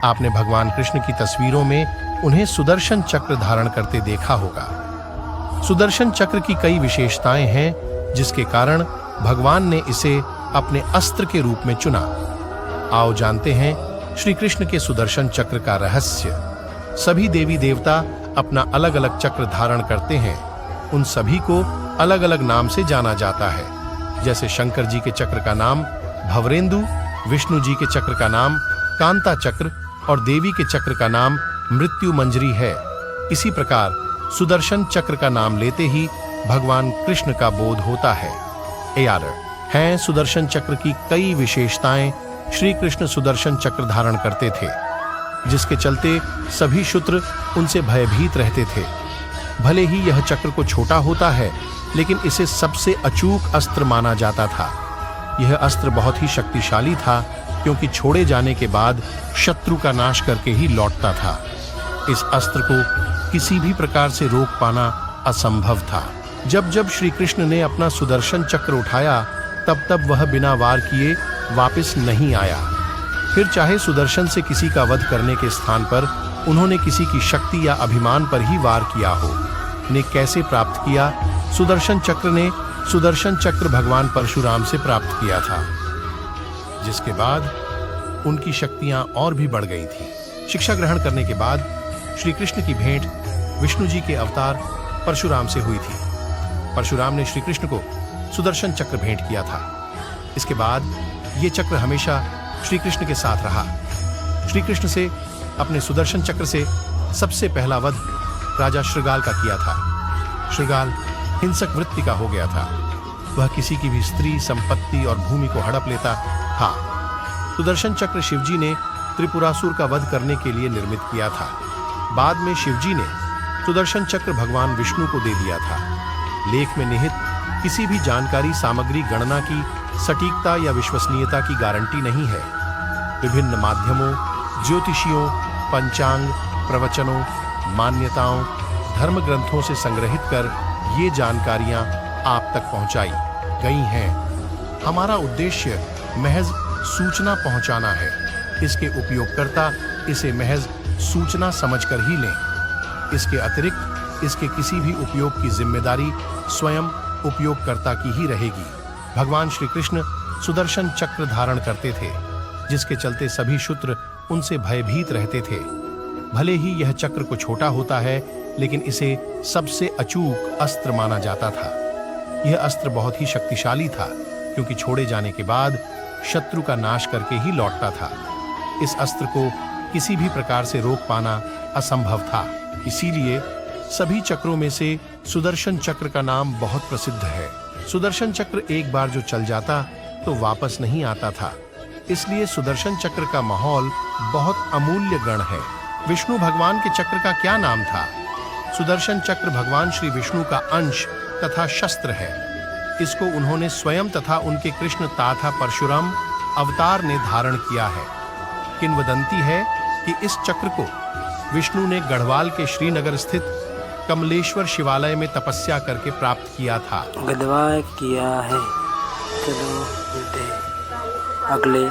आपने भगवान कृष्ण की तस्वीरों में उन्हें सुदर्शन चक्र धारण करते देखा होगा। सुदर्शन चक्र की कई विशेषताएं हैं जिसके कारण भगवान ने इसे अपने अस्त्र के रूप में चुना। आओ जानते हैं श्री कृष्ण के सुदर्शन चक्र का रहस्य। सभी देवी देवता अपना अलग अलग चक्र धारण करते हैं। उन सभी को अलग अलग नाम से जाना जाता है। जैसे शंकर जी के चक्र का नाम भवरेंदु, विष्णु जी के चक्र का नाम कांता चक्र और देवी के चक्र का नाम मृत्यु मंजरी है। इसी प्रकार सुदर्शन चक्र का नाम लेते ही भगवान कृष्ण का बोध होता है। हैं सुदर्शन चक्र की कई विशेषताएं। श्री कृष्ण सुदर्शन चक्र धारण करते थे जिसके चलते सभी शत्रु उनसे भयभीत रहते थे। भले ही यह चक्र को छोटा होता है लेकिन इसे सबसे अचूक अस्त्र माना जाता था। यह अस्त्र बहुत ही शक्तिशाली था क्योंकि छोड़े जाने के बाद शत्रु का नाश करके ही लौटता था। इस अस्त्र को किसी भी प्रकार से रोक पाना असंभव था। जब जब श्री कृष्ण ने अपना सुदर्शन चक्र उठाया तब तब वह बिना वार किए वापस नहीं आया। फिर चाहे सुदर्शन से किसी का वध करने के स्थान पर उन्होंने किसी की शक्ति या अभिमान पर ही वार किया हो। ने कैसे प्राप्त किया? सुदर्शन चक्र ने सुदर्शन चक्र भगवान परशुराम से प्राप्त किया था, जिसके बाद उनकी शक्तियां और भी बढ़ गई थी। शिक्षा ग्रहण करने के बाद श्री कृष्ण की भेंट विष्णु जी के अवतार परशुराम से हुई थी। परशुराम ने श्री कृष्ण को सुदर्शन चक्र भेंट किया था। इसके बाद ये चक्र हमेशा श्री कृष्ण के साथ रहा। श्री कृष्ण से अपने सुदर्शन चक्र से सबसे पहला वध राजा शृगाल का किया था। शृगाल हिंसक वृत्ति का हो गया था। वह किसी की भी स्त्री, संपत्ति और भूमि को हड़प लेता था। सुदर्शन चक्र शिवजी ने त्रिपुरासुर का वध करने के लिए निर्मित किया था। बाद में शिवजी ने सुदर्शन चक्र भगवान विष्णु को दे दिया था। लेख में निहित किसी भी जानकारी सामग्री गणना की सटीकता या विश्वसनीयता की गारंटी नहीं है। विभिन्न माध्यमों, ज्योतिषियों, पंचांग, प्रवचनों, मान्यताओं, धर्म ग्रंथों से संग्रहित कर ये जानकारियां आप तक पहुंचाई गई हैं। हमारा उद्देश्य महज सूचना पहुंचाना है। इसके उपयोगकर्ता इसे महज सूचना समझकर ही लें। इसके अतिरिक्त इसके किसी भी उपयोग की जिम्मेदारी स्वयं उपयोगकर्ता की ही रहेगी। भगवान श्री कृष्ण सुदर्शन चक्र धारण करते थे जिसके चलते सभी शत्रु उनसे भयभीत रहते थे। भले ही यह चक्र को छोटा होता है लेकिन इसे सबसे अचूक अस्त्र माना जाता था। यह अस्त्र बहुत ही शक्तिशाली था क्योंकि छोड़े जाने के बाद शत्रु का नाश करके ही लौटता था। इस अस्त्र को किसी भी प्रकार से रोक पाना असंभव था। इसीलिए सभी चक्रों में से सुदर्शन चक्र का नाम बहुत प्रसिद्ध है। सुदर्शन चक्र एक बार जो चल जाता तो वापस नहीं आता था। इसलिए सुदर्शन चक्र का माहौल बहुत अमूल्य गण है। विष्णु भगवान के चक्र का क्या नाम था? सुदर्शन चक्र भगवान श्री विष्णु का अंश तथा शस्त्र है। इसको उन्होंने स्वयं तथा उनके कृष्ण तथा परशुराम अवतार ने धारण किया है। किंवदंती है कि इस चक्र को विष्णु ने गढ़वाल के श्रीनगर स्थित कमलेश्वर शिवालय में तपस्या करके प्राप्त किया था। गढ़वा किया है। चलो मिलते हैं अगले